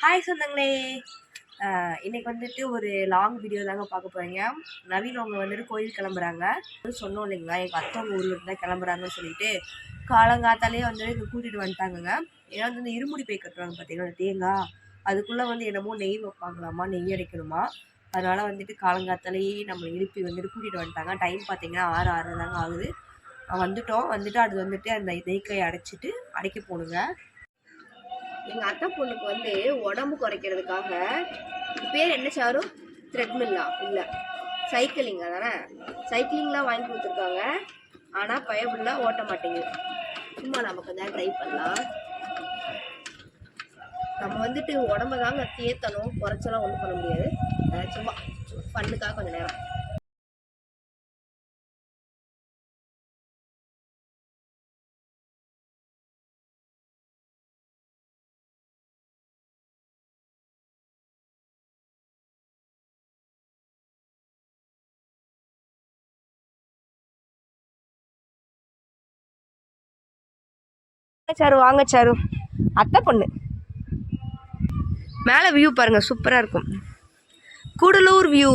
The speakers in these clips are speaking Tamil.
ஹாய் சொந்தங்களே. இன்னைக்கு வந்துட்டு ஒரு லாங் வீடியோ தாங்க பார்க்க போகிறீங்க. நவீன் அவங்க வந்துட்டு கோயில் கிளம்புறாங்க. சொன்னோம் இல்லைங்களா, எங்கள் அத்தவங்க ஊரில் இருந்தால் கிளம்புறாங்கன்னு சொல்லிட்டு காலங்காத்தாலே வந்துட்டு இங்கே கூட்டிகிட்டு வந்துட்டாங்கங்க. ஏன்னா வந்து இந்த இருமுடி பை கட்டுறாங்க பார்த்தீங்கன்னா தேங்காய், அதுக்குள்ளே வந்து என்னமோ நெய் வைப்பாங்களாமா, நெய் அடைக்கணுமா. அதனால் வந்துட்டு காலங்காத்தாலேயே நம்ம எழுப்பி வந்துட்டு கூட்டிகிட்டு வந்துட்டாங்க. டைம் பார்த்தீங்கன்னா 6 தாங்க ஆகுது. வந்துட்டு அது வந்துட்டு அந்த நெய்க்காயை அடைக்க போகணுங்க. எங்கள் அத்தை பொண்ணுக்கு வந்து உடம்பு குறைக்கிறதுக்காக பேர் என்ன சாரு? த்ரெட்மில்லா இல்லை சைக்கிளிங், அதானே சைக்கிளிங்லாம் வாங்கி கொடுத்துருக்காங்க. ஆனால் பயபுல்லாம் ஓட்ட மாட்டேங்குது. சும்மா நம்ம கொஞ்சம் ட்ரை பண்ணலாம். நம்ம வந்துட்டு உடம்ப தாங்க தேத்தணும், குறைச்சலாம் ஒன்றும் பண்ண முடியாது. சும்மா பண்ணுக்காக கொஞ்சம் நேரம். சாரு வாங்க சாரு, அத்தை பொண்ணு. மேலே வியூ பாருங்க, சூப்பராக இருக்கும். கூடலூர் வியூ.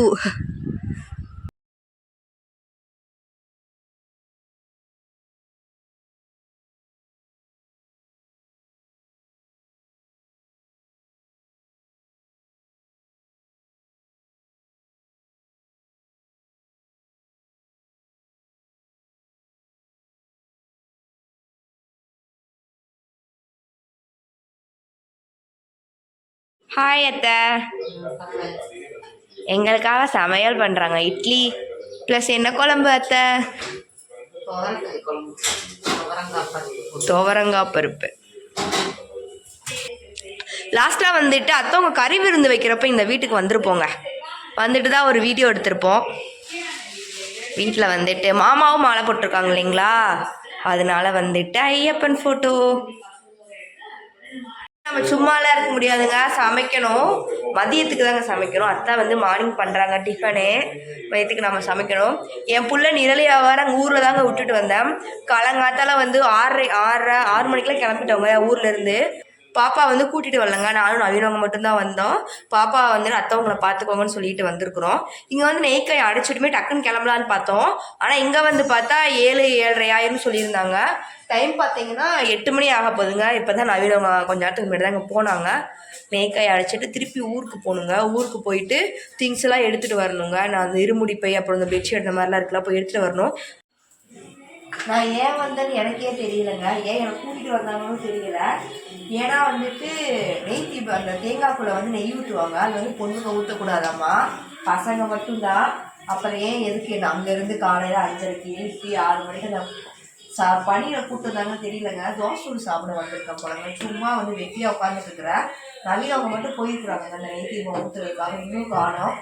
ஹாய் அத்தை. எங்களுக்காக சமையல் பண்ணுறாங்க. இட்லி ப்ளஸ் என்ன குழம்பு அத்தை? துவரங்காய் பருப்பு. லாஸ்ட்டாக வந்துட்டு அத்தவங்க கறி விருந்து வைக்கிறப்ப இந்த வீட்டுக்கு வந்துருப்போங்க. வந்துட்டு தான் ஒரு வீடியோ எடுத்திருப்போம். வீட்டில் வந்துட்டு மாமாவும் மாலை போட்டிருக்காங்க இல்லைங்களா, அதனால வந்துட்டு ஐயப்பன் ஃபோட்டோ. நம்ம சும்மாலாம் இருக்க முடியாதுங்க, சமைக்கணும். மதியத்துக்கு தாங்க சமைக்கணும். அத்தை வந்து மார்னிங் பண்ணுறாங்க டிஃபனு, மதியத்துக்கு நம்ம சமைக்கணும். என் புள்ள நிரலியாவார அங்கே ஊரில் தாங்க விட்டுட்டு வந்தேன். காலங்காத்தால வந்து 6 மணிக்கெலாம் கிளம்பிட்டவங்க ஊர்லேருந்து. பாப்பா வந்து கூட்டிகிட்டு வரலங்க, நானும் நவீனவங்க மட்டும்தான் வந்தோம். பாப்பா வந்து அத்தவங்களை பார்த்துக்கோங்கன்னு சொல்லிட்டு வந்திருக்கிறோம். இங்கே வந்து நெய்க்காய் அடைச்சிட்டுமே டக்குன்னு கிளம்பலான்னு பார்த்தோம். ஆனால் இங்கே வந்து பார்த்தா 7-7:30 ஆயிரம்னு சொல்லியிருந்தாங்க. டைம் பார்த்தீங்கன்னா 8 மணி ஆக போகுதுங்க. இப்போ தான் நவீனவங்க கொஞ்சம் நேரத்துக்கு முன்னாடி தான் இங்கே போனாங்க. நெய்க்காய் அடைச்சிட்டு திருப்பி ஊருக்கு போகணுங்க. ஊருக்கு போயிட்டு திங்ஸ் எல்லாம் எடுத்துகிட்டு வரணுங்க. நான் அந்த இருமுடி பை அப்புறம் இந்த பெட்ஷீட் அந்த மாதிரிலாம் இருக்கலாம் போய் எடுத்துகிட்டு வரணும். நான் ஏன் வந்தேன்னு எனக்கே தெரியலைங்க, ஏன் எனக்கு கூட்டிகிட்டு வந்தாங்கன்னு தெரியல. ஏன்னா வந்துட்டு நெய் தீபம், அந்த தேங்காய்க்குள்ளே வந்து நெய் ஊற்றுவாங்க. அது வந்து பொண்ணுங்க ஊற்றக்கூடாதாம்மா, பசங்க மட்டும்தான். அப்புறம் ஏன் எதுக்கு அங்கேருந்து காலையில் 5:30க்கு எழுப்பி 6 மணிக்கு நான் பனியில் கூப்பிட்டுருந்தாங்க தெரியலங்க. தோசை சூடு சாப்பிட வந்திருக்கேன் போலங்க. சும்மா வந்து வெட்டியாக உட்காந்துட்டு இருக்கிறேன். நவீனவங்க மட்டும் போயிருக்கிறாங்க அந்த நெய் தீபம் ஊற்றுறதுக்காக, இன்னும் காணோம்.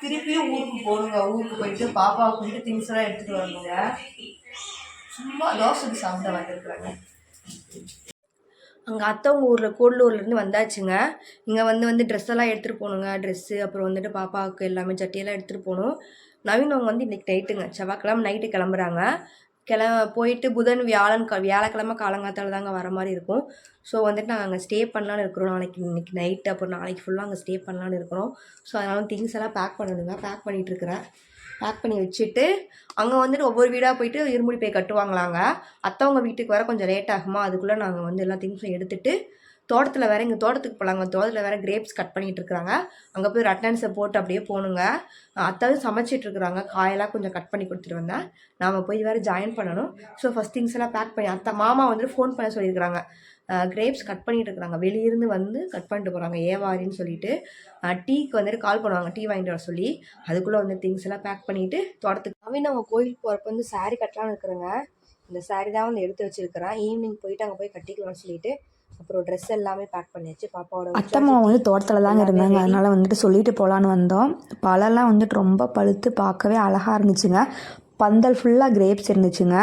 திருப்பியும் ஊருக்கு போகணுங்க. ஊருக்கு போயிட்டு பாப்பாவுக்கு வந்து திங்ஸ் எல்லாம் எடுத்துகிட்டு வரணுங்க. சும்மா தோசை சாப்பிட வந்திருக்குறாங்க. அங்கே அத்தவங்க ஊரில் கூடலூர்லேருந்து வந்தாச்சுங்க. இங்கே வந்து ட்ரெஸ் எல்லாம் எடுத்துகிட்டு போகணுங்க. ட்ரெஸ்ஸு அப்புறம் வந்துட்டு பாப்பாவுக்கு எல்லாமே சட்டியெல்லாம் எடுத்துகிட்டு போகணும். நவீனவங்க வந்து இன்றைக்கி நைட்டுங்க, செவ்வாய்க்கிழமை நைட்டு கிளம்புறாங்க. போயிட்டு புதன் வியாழக்கிழமை காலங்காத்தால் தாங்க வர மாதிரி இருக்கும். ஸோ வந்துட்டு நாங்கள் அங்கே ஸ்டே பண்ணலான்னு இருக்கிறோம். இன்றைக்கி நைட்டு அப்புறம் நாளைக்கு ஃபுல்லாக அங்கே ஸ்டே பண்ணலான்னு இருக்கிறோம். ஸோ அதனால் திங்ஸ் எல்லாம் பேக் பண்ணணுங்க. பேக் பண்ணிகிட்ருக்கிறேன். பேக் பண்ணி வச்சுட்டு அங்கே வந்துட்டு ஒவ்வொரு வீடாக போயிட்டு இருமுடி பை கட்டுவாங்களாங்க. அத்தவங்க வீட்டுக்கு வர கொஞ்சம் லேட் ஆகுமா, அதுக்குள்ளே நாங்கள் வந்து எல்லா திங்ஸும் எடுத்துகிட்டு தோட்டத்தில் வேறு, இங்கே தோட்டத்துக்கு போகலாங்க. தோட்டத்தில் வேறு கிரேப்ஸ் கட் பண்ணிகிட்ருக்குறாங்க. அங்கே போய் ரட்டன்ஸை போட்டு அப்படியே போகணுங்க. அத்தாவும் சமைச்சிட்ருக்குறாங்க. காயெல்லாம் கொஞ்சம் கட் பண்ணி கொடுத்துட்டு வந்தேன். நாம் போய் வேறு ஜாயின் பண்ணணும். ஸோ ஃபஸ்ட் திங்ஸ் எல்லாம் பேக் பண்ணி அத்தை மாமா வந்துட்டு ஃபோன் பண்ண சொல்லியிருக்கிறாங்க. கிரேப்ஸ் கட் பண்ணிகிட்டு இருக்கிறாங்க. வெளியிருந்து வந்து கட் பண்ணிட்டு போகிறாங்க ஏவாரின்னு சொல்லிட்டு. டீக்கு வந்துட்டு கால் பண்ணுவாங்க, டீ வாங்கிட்டு வர சொல்லி. அதுக்குள்ளே வந்து திங்ஸ் எல்லாம் பேக் பண்ணிவிட்டு தோட்டத்துக்கு அவங்க கோயிலுக்கு போகிறப்ப வந்து சாரீ கட்டலான்னு இருக்கிறேங்க. இந்த சாரீ தான் வந்து எடுத்து வச்சுருக்கிறேன். ஈவினிங் போயிட்டு அங்கே போய் கட்டிக்கலாம்னு சொல்லிட்டு அப்புறம் ட்ரெஸ் எல்லாமே பேக் பண்ணியாச்சு. பாப்பாவோட அத்தம்மா வந்து தோட்டத்தில் தாங்க இருந்தாங்க. அதனால் வந்துட்டு சொல்லிட்டு போகலான்னு வந்தோம். பழம்லாம் வந்துட்டு ரொம்ப பழுத்து பார்க்கவே அழகாக இருந்துச்சுங்க. பந்தல் ஃபுல்லாக கிரேப்ஸ் இருந்துச்சுங்க.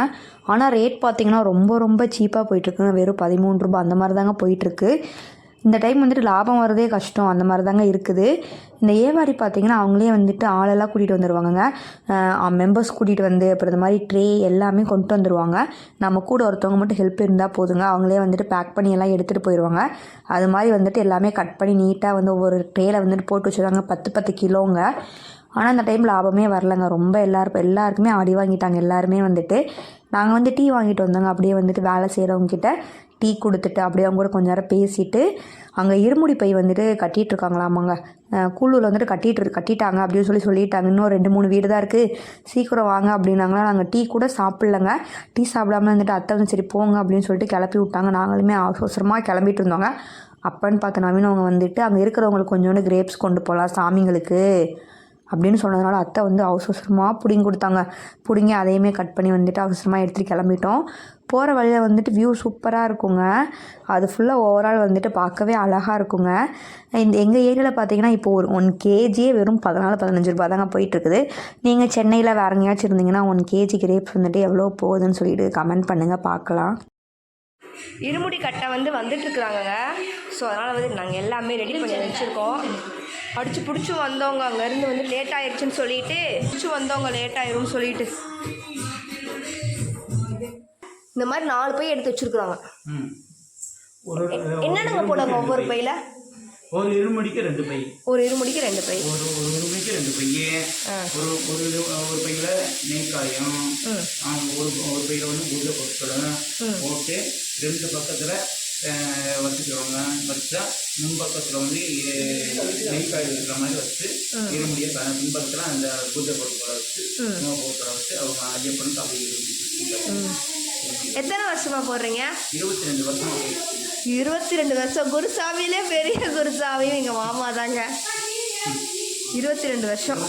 ஆனால் ரேட் பார்த்திங்கன்னா ரொம்ப ரொம்ப சீப்பாக போயிட்டுருக்குங்க. வெறும் 13 ரூபா அந்த மாதிரி தாங்க போயிட்டுருக்கு. இந்த டைம் வந்துட்டு லாபம் வரதே கஷ்டம், அந்த மாதிரி தாங்க இருக்குது. இந்த ஏவாரி பார்த்திங்கன்னா அவங்களே வந்துட்டு ஆளெல்லாம் கூட்டிகிட்டு வந்துடுவாங்கங்க. மெம்பர்ஸ் கூட்டிகிட்டு வந்து அப்புறம் இந்த மாதிரி ட்ரே எல்லாமே கொண்டு வந்துடுவாங்க. நம்ம கூட ஒருத்தவங்க மட்டும் ஹெல்ப் இருந்தால் போதுங்க, அவங்களே வந்துட்டு பேக் பண்ணி எல்லாம் எடுத்துகிட்டு போயிடுவாங்க. அது மாதிரி வந்துட்டு எல்லாமே கட் பண்ணி நீட்டாக வந்து ஒவ்வொரு ட்ரேயில் வந்துட்டு போட்டு வச்சுருவாங்க, 10 கிலோங்க. ஆனால் அந்த டைம் லாபமே வரலங்க. ரொம்ப எல்லாருக்குமே அடி வாங்கிட்டாங்க. எல்லாருமே வந்துட்டு நாங்கள் வந்து டீ வாங்கிட்டு வந்தோங்க. அப்படியே வந்துட்டு வேலை செய்கிறவங்கக்கிட்ட டீ கொடுத்துட்டு அப்படியே அவங்க கூட கொஞ்ச நேரம் பேசிட்டு, அங்கே இருமுடி பை வந்துட்டு கட்டிகிட்ருக்காங்களாமாங்க. கூழூரில் வந்துட்டு கட்டிட்டாங்க அப்படின்னு சொல்லிட்டாங்க. இன்னும் 2-3 வீடு தான் இருக்குது, சீக்கிரம் வாங்க அப்படின்னாங்களா. நாங்கள் டீ கூட சாப்பிட்லங்க. டீ சாப்பிடாம வந்துட்டு அத்தை வந்து சரி போங்க அப்படின்னு சொல்லிட்டு கிளப்பி விட்டாங்க. நாங்களுமே அவசரமாக கிளம்பிட்டு இருந்தோங்க. அப்பன்னு பார்த்த நவீன் அவங்க வந்துட்டு அங்கே இருக்கிறவங்களுக்கு கொஞ்சோண்டு கிரேப்ஸ் கொண்டு போகலாம் சாமிங்களுக்கு அப்படின்னு சொன்னதுனால அத்தை வந்து அவசரமாக பிடிங்கி கொடுத்தாங்க. பிடிங்கி அதையுமே கட் பண்ணி வந்துட்டு அவசரமாக எடுத்துகிட்டு கிளம்பிட்டோம். போகிற வழியில் வந்துட்டு வியூ சூப்பராக இருக்குங்க. அது ஃபுல்லாக ஓவரால் வந்துட்டு பார்க்கவே அழகாக இருக்குங்க. எங்கள் ஏரியாவில் பார்த்தீங்கன்னா இப்போ ஒரு 1 kg வெறும் 14-15 ரூபா தாங்க போயிட்டுருக்குது. நீங்கள் சென்னையில் வேறு எங்கேயாச்சும் இருந்தீங்கன்னா 1 kg கிரேப்ஸ் வந்துட்டு எவ்வளோ போகுதுன்னு சொல்லிட்டு கமெண்ட் பண்ணுங்கள், பார்க்கலாம். இருமுடி கட்டை வந்துட்டுருக்குறாங்கங்க. ஸோ அதனால் வந்து நாங்கள் எல்லாமே ரெடி பண்ணி வச்சுருக்கோம். அடிச்சு பிடிச்சி வந்தவங்க அங்கேருந்து வந்து லேட் ஆயிடுச்சுன்னு சொல்லிட்டு லேட் ஆயிரும்னு சொல்லிட்டு இந்த மாதிரி 4 பை எடுத்து வச்சுருக்குறாங்க. என்னென்னங்க போடுங்க ஒவ்வொரு பையில்? ஒரு இருமுடிக்கு 2 பை, ஒரு இருமுடிக்கு 2 பை, ஒரு இருமுடிக்கு 2 பை, ஒரு பையில நெய்க்காயம், ஒரு பையில வந்து பூஜை பொருட்களும் போட்டு 2 பக்கத்தில் வச்சுக்கிறோங்க. வச்சா முன்பக்கத்தில் வந்து நெய்க்காய் இருக்கிற மாதிரி வச்சு இருமுடியை பின்பக்கத்தில் அந்த பூஜை பொருட்களை வச்சு பொருட்களை வச்சு அவங்க ஐயப்பனுக்கு அப்படி. எத்தனை வருஷமா போடுறீங்க? 22 வருஷமா. 22 வருஷம். குருசாமியிலே பெரிய குருசாமியும் எங்கள் மாமா தாங்க. 22 வருஷம்.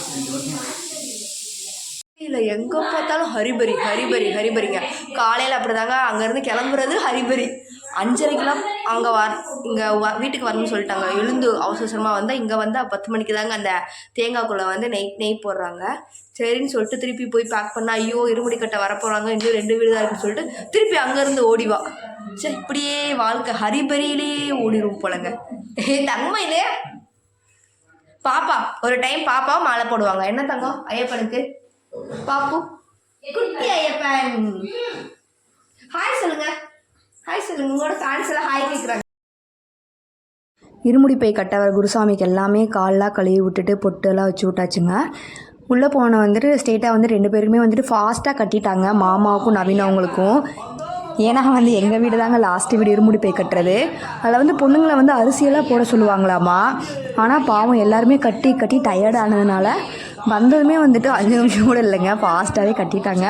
இல்லை எங்கே பார்த்தாலும் ஹரிபரிங்க. காலையில் அப்படி தாங்க அங்கேருந்து கிளம்புறது ஹரிபரி. 5:30க்கெலாம் அங்கே இங்கே வீட்டுக்கு வரணும்னு சொல்லிட்டாங்க. எழுந்து அவசரமாக வந்தால் இங்கே வந்தால் 10 மணிக்கு தாங்க அந்த தேங்காய்க்குள்ளே வந்து நெய் போடுறாங்க. சரின்னு சொல்லிட்டு திருப்பி போய் பேக் பண்ணால் ஐயோ இருமுடி கட்டை வரப்போகிறாங்க, இன்னும் 2 வீடு தான் இருக்குன்னு சொல்லிட்டு திருப்பி அங்கேருந்து ஓடிவா. சரி இப்படியே வாழ்க்கை ஹரிபரியிலே ஓடிடும் போலங்க. தங்கமையிலே பாப்பா ஒரு டைம் பாப்பாவும் மாலை போடுவாங்க. என்ன தங்கம் ஐயப்பனுக்கு? பாப்பு குட்டி ஐயப்பன். ஹாய் சொல்லுங்க, உங்களோட ஃபேன்ஸ் எல்லாம் ஹாய் கேட்குறாங்க. இருமுடி பை கட்டவர் குருசாமிக்கு எல்லாமே கால்லாம் கழுவி விட்டுட்டு பொட்டெல்லாம் வச்சு விட்டாச்சுங்க. உள்ளே போன வந்துட்டு ஸ்ட்ரெயிட்டாக வந்து 2 பேருக்குமே வந்துட்டு ஃபாஸ்ட்டாக கட்டிட்டாங்க, மாமாவுக்கும் நவீனவங்களுக்கும். ஏன்னா வந்து எங்கள் வீடு தாங்க லாஸ்ட்டு வீடு இருமுடி பை கட்டுறது. அதில் வந்து பொண்ணுங்களை வந்து அரிசியெல்லாம் போட சொல்லுவாங்களாமா. ஆனால் பாவம் எல்லாருமே கட்டி டயர்ட் ஆனதுனால வந்ததுமே வந்துட்டு 5 நிமிஷம் கூட இல்லைங்க, ஃபாஸ்ட்டாகவே கட்டிட்டாங்க.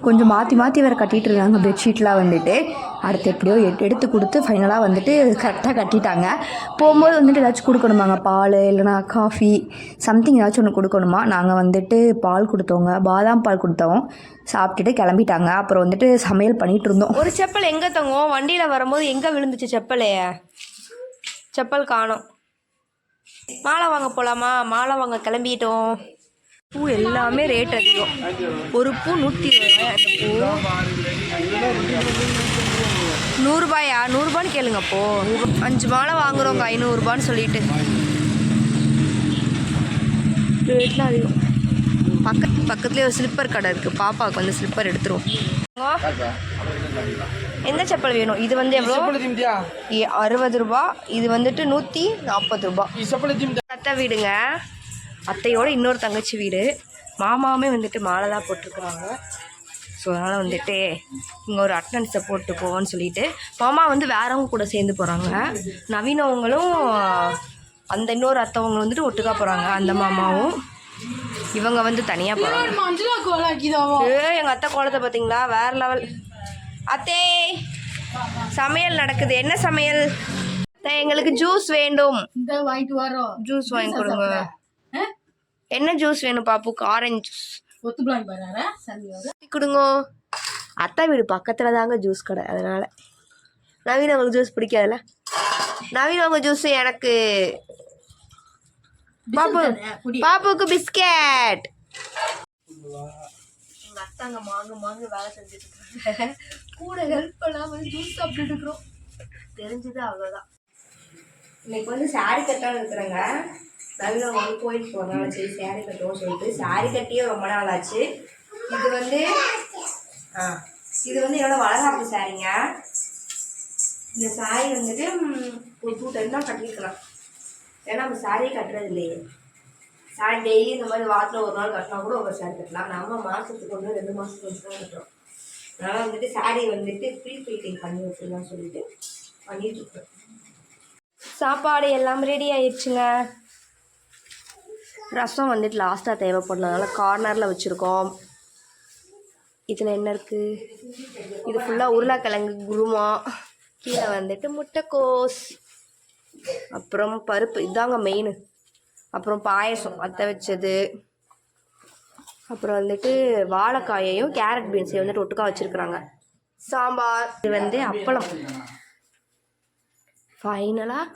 கொஞ்சம் மாற்றி வேறு கட்டிகிட்டு இருக்காங்க பெட்ஷீட்லாம் வந்துட்டு. அடுத்து எப்படியோ எடுத்து கொடுத்து ஃபைனலாக வந்துட்டு கரெக்டாக கட்டிட்டாங்க. போகும்போது வந்துட்டு ஏதாச்சும் கொடுக்கணுமாங்க, பால் இல்லைனா காஃபி சம்திங் ஏதாச்சும் ஒன்று கொடுக்கணுமா. நாங்கள் வந்துட்டு பால் கொடுத்தோங்க, பாதாம் பால் கொடுத்தோம். சாப்பிட்டுட்டு கிளம்பிட்டாங்க. அப்புறம் வந்துட்டு சமையல் பண்ணிகிட்டு இருந்தோம். ஒரு செப்பல் எங்கே தங்கும்? வண்டியில் வரும்போது எங்கே விழுந்துச்சு செப்பல் காணோம். மாலை வாங்க போகலாமா? மாலை வாங்க கிளம்பிட்டோம். பூ எல்லாமே ரேட் அதிகம். ஒரு பூ 120 ரூபாய். அந்த பூ 100 ரூபாயா? 100 ரூபான்னு கேளுங்க. அப்போ 5 மாலை வாங்குறோங்க 500 ரூபான்னு சொல்லிட்டு. ரேட்லாம் அதிகம். பக்கத்துலேயே ஒரு ஸ்லிப்பர் கடை இருக்குது. பாப்பாவுக்கு வந்து ஸ்லிப்பர் எடுத்துருவோம். எந்த செப்பல் வேணும்? இது வந்து எவ்வளோ? 60 ரூபா. இது வந்துட்டு 140 ரூபா. அத்தை வீடுங்க, அத்தையோட இன்னொரு தங்கச்சி வீடு. மாமாவுமே வந்துட்டு மாலை தான் போட்டிருக்குறாங்க. ஸோ அதனால் வந்துட்டு இங்கே ஒரு அட்டனன்ஸை போட்டு போவோன்னு சொல்லிட்டு மாமா வந்து வேறவங்க கூட சேர்ந்து போகிறாங்க. நவீனவங்களும் அந்த இன்னொரு அத்தவங்க வந்துட்டு ஒட்டுக்கா போகிறாங்க. அந்த மாமாவும் இவங்க வந்து தனியாக போகிறாங்க. எங்கள் அத்தை கோலத்தை பார்த்தீங்களா? வேறு லெவல். அத்தே சமையல் நடக்குது. என்ன சமையல்? எங்களுக்கு ஜூஸ் வேண்டும். ஜூஸ் வாங்கி கொடுங்க. என்ன ஜூஸ் வேணும் பாப்புக்கு? ஆரஞ்சு ஜூஸ் கொடுங்க. அத்தை வீடு பக்கத்தில் தாங்க ஜூஸ் கடை, அதனால். நவீன் அவங்களுக்கு ஜூஸ் பிடிக்காதுல்ல. நவீன் அவங்க ஜூஸ் எனக்கு. பாப்புக்கு பிஸ்கெட். எங்கள் அத்தாங்க மாங்கு வேலை செஞ்சுட்டு இருக்காங்க. கூட ஹெல்ப் பண்ணாமல் ஜூஸ் சாப்பிட்டுட்டு இருக்கிறோம். தெரிஞ்சது அவ்வளோதான். இன்னைக்கு வந்து சாரீ கட்டலான்னு இருக்கிறேங்க. நல்ல வந்து கோயிலுக்கு போகிறனால சரி சாரீ கட்டுவோம் சொல்லிட்டு சாரீ கட்டியே ரொம்ப நாள் ஆச்சு. இது வந்து என்னோட வளகாப்பு சாரீங்க. இந்த சாரீ வந்துட்டு ஒரு 2 டைம் தான் கட்டியிருக்கலாம். ஏன்னா நம்ம சாரியே கட்டுறது இல்லையே. சாரி டெய்லி இந்த மாதிரி வாரத்தில் ஒரு நாள் கட்டினா கூட ஒரு சாரி கட்டலாம். நம்ம மாதத்துக்கு ஒன்று 2 மாதத்துக்கு ஒன்று தான் கட்டுறோம். அதனால் வந்துட்டு சாரீ வந்துட்டு ப்ரீ ப்ளீட்டிங் பண்ணி வச்சுருந்தான்னு சொல்லிட்டு பண்ணிட்டுருக்கோம். சாப்பாடு எல்லாம் ரெடி ஆயிடுச்சுங்க. ரசம் வந்துட்டு லாஸ்ட்டாக தேவைப்படுறதுனால கார்னரில் வச்சுருக்கோம். இதில் என்ன இருக்குது? இது ஃபுல்லாக உருளைக்கிழங்கு குருமா, கீழே வந்துட்டு முட்டைக்கோஸ், அப்புறம் பருப்பு, இதாங்க மெயின். அப்புறம் பாயசம் அத்தை வச்சது, அப்புறம் வந்துட்டு வாழைக்காயையும் கேரட் பீன்ஸையும் வந்துட்டு ஒட்டுக்கா வச்சுருக்குறாங்க. சாம்பார், இது வந்து அப்பளம், ஃபைனலாக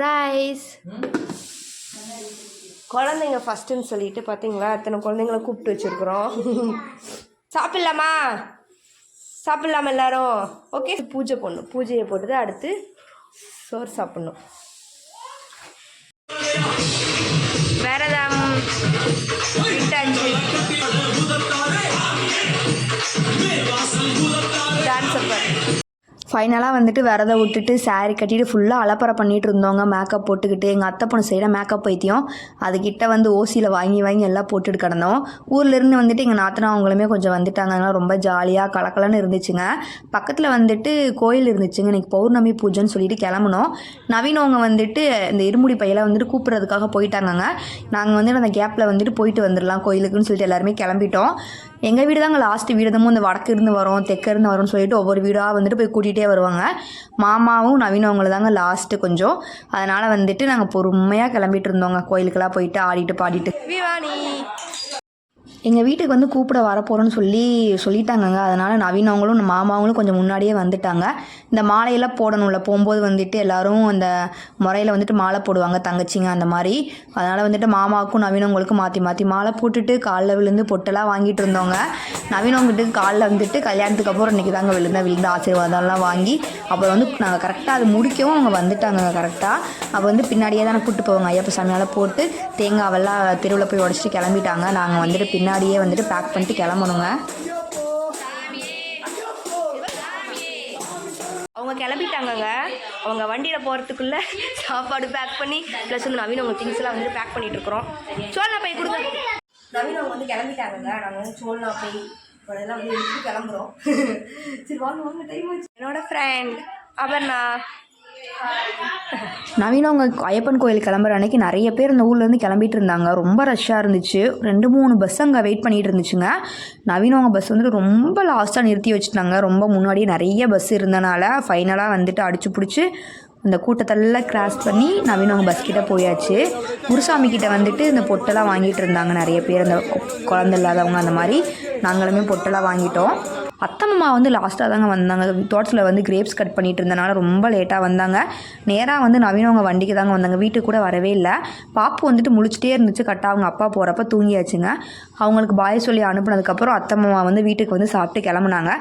ரைஸ். குழந்தைங்க ஃபஸ்ட்டுன்னு சொல்லிட்டு பார்த்தீங்களா அத்தனை குழந்தைங்கள கூப்பிட்டு வச்சுருக்குறோம். சாப்பிட்லாமா? சாப்பிட்லாமா எல்லாரும்? ஓகே. பூஜை போடணும். பூஜையை போட்டுட்டு அடுத்து சோறு சாப்பிட்ணும். விரதம் விட்டாச்சு. டான்ஸ் ஃபைனலாக வந்துட்டு விரதம் விட்டுட்டு சாரீ கட்டிட்டு ஃபுல்லாக அலப்பறை பண்ணிகிட்டு இருந்தோங்க. மேக்கப் போட்டுக்கிட்டு எங்கள் அத்தை பொண்ணு சைடாக மேக்கப் பைத்தியம். அதுக்கிட்ட வந்து ஓசியில் வாங்கி எல்லாம் போட்டுட்டு கிடந்தோம். ஊர்லேருந்து வந்துட்டு எங்கள் நாத்தனா அவங்களுமே கொஞ்சம் வந்துட்டாங்க. அதனால் ரொம்ப ஜாலியாக கலக்கலன்னு இருந்துச்சுங்க. பக்கத்தில் வந்துட்டு கோயில் இருந்துச்சுங்க. இன்றைக்கி பௌர்ணமி பூஜைன்னு சொல்லிட்டு கிளம்புனோம். நவீனவங்க வந்துட்டு இந்த இருமுடி பையெல்லாம் வந்துட்டு கூப்பிட்றதுக்காக போயிட்டாங்கங்க. நாங்கள் வந்துட்டு அந்த கேப்பில் வந்துட்டு போயிட்டு வந்துடலாம் கோயிலுக்குன்னு சொல்லிட்டு எல்லாருமே கிளம்பிட்டோம். எங்கள் வீடு தாங்க லாஸ்ட்டு வீடு. இந்த வடக்கு இருந்து வரோம், தெற்கு இருந்து வரோம்னு சொல்லிட்டு ஒவ்வொரு வீடாக வந்துட்டு போய் கூட்டிகிட்டே வருவாங்க. மாமாவும் நவீனவங்களை தாங்க லாஸ்ட்டு கொஞ்சம். அதனால் வந்துட்டு நாங்கள் பொறுமையாக கிளம்பிட்டு இருந்தோங்க கோயிலுக்கெல்லாம் போயிட்டு ஆடிட்டு பாடிட்டு. எங்கள் வீட்டுக்கு வந்து கூப்பிட வரப்போகிறோன்னு சொல்லிட்டாங்கங்க. அதனால் நவீனவங்களும் மாமாவங்களும் கொஞ்சம் முன்னாடியே வந்துட்டாங்க. இந்த மாலையெல்லாம் போடணும்ல, போகும்போது வந்துட்டு எல்லோரும் அந்த முறையில் வந்துட்டு மாலை போடுவாங்க தங்கச்சிங்க அந்த மாதிரி. அதனால் வந்துட்டு மாமாவுக்கும் நவீனவங்களுக்கும் மாற்றி மாலை போட்டுட்டு காலில் விழுந்து பொட்டெல்லாம் வாங்கிட்டு இருந்தோங்க. நவீனவங்கிட்டு காலில் வந்துட்டு கல்யாணத்துக்கு அப்புறம் இன்றைக்கி தாங்க விழுந்து ஆசீர்வாதம்லாம் வாங்கி அப்புறம் வந்து நாங்கள் கரெக்டாக அது முடிக்கவும் அவங்க வந்துட்டாங்க கரெக்டாக. அப்போ வந்து பின்னாடியே தானே கூப்பிட்டு போவாங்க. ஐயப்ப சாமியால் போட்டு தேங்காவெல்லாம் தெருவில் போய் உடச்சிட்டு கிளம்பிட்டாங்க. நாங்கள் வந்துட்டு பின்னாடியே வந்துட்டு பேக் பண்ணிட்டு கிளம்பணுங்க. அவங்க கிளம்பிட்டாங்கங்க. அவங்க வண்டியில் போகிறதுக்குள்ளே சாப்பாடு பேக் பண்ணி ப்ளஸ் வந்து நவீன் அவங்க திங்ஸ்லாம் வந்துட்டு பேக் பண்ணிகிட்டு இருக்கிறோம். சோழனா போய் கொடுங்க. நவீன் அவங்க வந்து கிளம்பிட்டாங்கங்க. நாங்கள் வந்து சோழனா போய் இதெல்லாம் வந்து எடுத்து கிளம்புறோம். சரி வாங்க டைம் ஆச்சு. என்னோட ஃப்ரெண்ட் அபர்ணா. நவீன அவங்க ஐயப்பன் கோயில் கிளம்புற அன்றைக்கி நிறைய பேர் இந்த ஊர்லேருந்து கிளம்பிட்டு இருந்தாங்க. ரொம்ப ரஷ்ஷாக இருந்துச்சு. 2-3 பஸ் அங்கே வெயிட் பண்ணிகிட்டு இருந்துச்சுங்க. நவீனவங்க பஸ் வந்துட்டு ரொம்ப லாஸ்ட்டாக நிறுத்தி வச்சுட்டாங்க. ரொம்ப முன்னாடியே நிறைய பஸ் இருந்தனால ஃபைனலாக வந்துட்டு அடிச்சு பிடிச்சி அந்த கூட்டத்தெல்லாம் கிராஸ் பண்ணி நவீனவங்க பஸ் கிட்டே போயாச்சு. குருசாமி கிட்டே வந்துட்டு இந்த பொட்டெல்லாம் வாங்கிட்டு இருந்தாங்க நிறைய பேர், அந்த குழந்தை இல்லாதவங்க அந்த மாதிரி. நாங்களுமே பொட்டெல்லாம் வாங்கிட்டோம். அத்தை மாமா வந்து லாஸ்ட்டாக தாங்க வந்தாங்க. தோட்டத்தில் வந்து கிரேப்ஸ் கட் பண்ணிகிட்டு இருந்தனால ரொம்ப லேட்டாக வந்தாங்க. நேராக வந்து நவீனவங்க வண்டிக்கு தாங்க வந்தாங்க. வீட்டுக்கு கூட வரவே இல்லை. பாப்பு வந்துட்டு முழிச்சிட்டே இருந்துச்சு. கரெக்டாக அவங்க அப்பா போகிறப்ப தூங்கியாச்சுங்க. அவங்களுக்கு பாய் சொல்லி அனுப்புனதுக்கப்புறம் அத்தை மாமா வந்து வீட்டுக்கு வந்து சாப்பிட்டு கிளம்புனாங்க.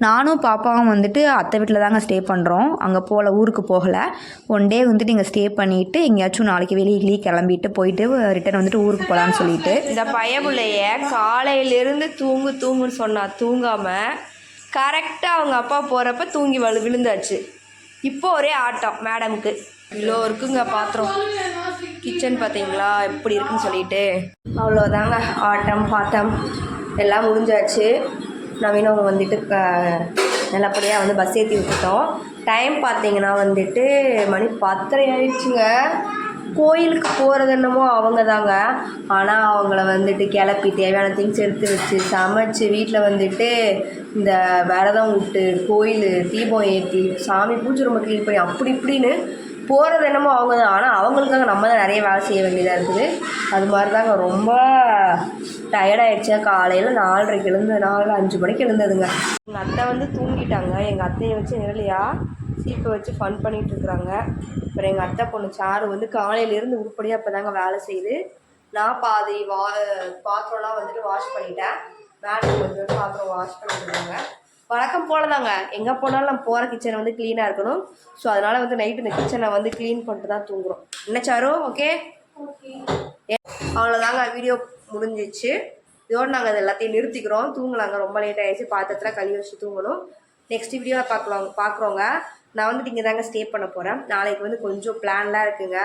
நானும் பாப்பாவும் வந்துட்டு அத்தை வீட்டில் தாங்க ஸ்டே பண்ணுறோம். அங்கே ஊருக்கு போகலை. 1 டே வந்துட்டு இங்கே ஸ்டே பண்ணிவிட்டு எங்கேயாச்சும் நாளைக்கு வெளியே கிளம்பிட்டு போயிட்டு ரிட்டன் வந்துட்டு ஊருக்கு போகலான்னு சொல்லிட்டு. இந்த பையபுள்ளைய காலையிலேருந்து தூங்குன்னு சொன்னால் தூங்காமல் கரெக்டாக அவங்க அப்பா போகிறப்ப தூங்கி விழுந்தாச்சு. இப்போ ஒரே ஆட்டம் மேடமுக்கு. இவ்வளோ இருக்குங்க பாத்திரம். கிச்சன் பார்த்தீங்களா எப்படி இருக்குன்னு சொல்லிட்டு. அவ்வளோதாங்க ஆட்டம் பாட்டம் எல்லாம் முடிஞ்சாச்சு. நவீனவங்க வந்துட்டு நல்லபடியாக வந்து பஸ் ஏற்றி விட்டுட்டோம். டைம் பார்த்தீங்கன்னா வந்துட்டு மணி 10:30 ஆயிடுச்சுங்க. கோயிலுக்கு போகிறது என்னமோ அவங்க தாங்க. ஆனால் அவங்கள வந்துட்டு கிளப்பி தேவையான திங்ஸ் எடுத்து வச்சு சமைச்சு வீட்டில் வந்துட்டு இந்த விரதம் விட்டு கோயில் தீபம் ஏற்றி சாமி பூஜை ரொம்ப க்ளீன் பண்ணி அப்படி இப்படின்னு போகிறது என்னமோ அவங்க தான். ஆனால் அவங்களுக்காக நம்ம தான் நிறைய வேலை செய்ய வேண்டியதாக இருக்குது. அது மாதிரி தாங்க ரொம்ப டயர்டாகிடுச்சு. காலையில் 4:30 எழுந்து 4-5 மணிக்கு எழுந்ததுங்க. எங்கள் அத்தை வந்து தூங்கிட்டாங்க. எங்கள் அத்தையை வச்சு நிரலியாக சீப்பை வச்சு ஃபன் பண்ணிகிட்ருக்குறாங்க. அப்புறம் எங்கள் அத்தை பொண்ணு சாரு வந்து காலையிலேருந்து உருப்படியாக இப்போ தாங்க வேலை செய்யுது. நான் பாதி பாத்திரம்லாம் வந்துட்டு வாஷ் பண்ணிட்டேன். மேடம் கொஞ்சம் பாத்திரம் வாஷ் பண்ணிட்டுருக்காங்க. வழக்கம் போல தாங்க எங்கே போனாலும் நம்ம போகிற கிச்சனை வந்து க்ளீனாக இருக்கணும். ஸோ அதனால் வந்து நைட்டு இந்த கிச்சனை வந்து க்ளீன் பண்ணிட்டு தான் தூங்குறோம். என்ன சாரு? ஓகே, அவ்வளோதாங்க, வீடியோ முடிஞ்சிச்சு. இதோடு நாங்கள் அது எல்லாத்தையும் நிறுத்திக்கிறோம். தூங்கலாங்க, ரொம்ப லேட் ஆகிடுச்சு. பாத்திரத்தில் கழுவி வச்சு தூங்கணும். நெக்ஸ்ட் வீடியோவில் பார்க்குறோங்க. நான் வந்துட்டு இங்கே தாங்க ஸ்டே பண்ண போகிறேன். நாளைக்கு வந்து கொஞ்சம் பிளான்லாம் இருக்குங்க.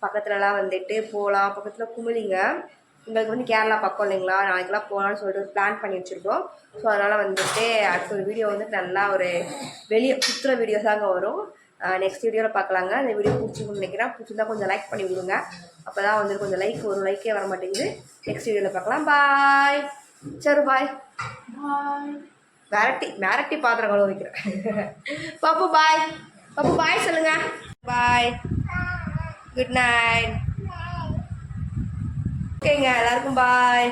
பக்கத்துலலாம் வந்துட்டு போகலாம். பக்கத்தில் குமிழிங்க, உங்களுக்கு வந்து கேரளா பக்கம் இல்லைங்களா, நாளைக்கெல்லாம் போகலான்னு சொல்லிட்டு ஒரு பிளான் பண்ணி வச்சுருக்கோம். ஸோ அதனால் வந்துட்டு அடுத்த ஒரு வீடியோ வந்துட்டு நல்லா ஒரு வெளியே சுற்றுற வீடியோஸ் தாங்க வரும். நெக்ஸ்ட் வீடியோவில் பார்க்கலாங்க. இந்த வீடியோ பிடிச்சிக்கணும்னு நினைக்கிறேன். பிடிச்சிருந்தா கொஞ்சம் லைக் பண்ணி விடுங்க. அப்போ தான் வந்து கொஞ்சம் லைக், ஒரு லைக்கே வர மாட்டேங்குது. நெக்ஸ்ட் வீடியோவில் பார்க்கலாம். பாய். சரி, பாய். மிரட்டி பாத்திரம் கழுவ வைக்கிறேன். பாப்பு பாய். பாப்பு பாய் சொல்லுங்க. பாய், குட் நைட். ஓகேங்க, எல்லாருக்கும் பாய்.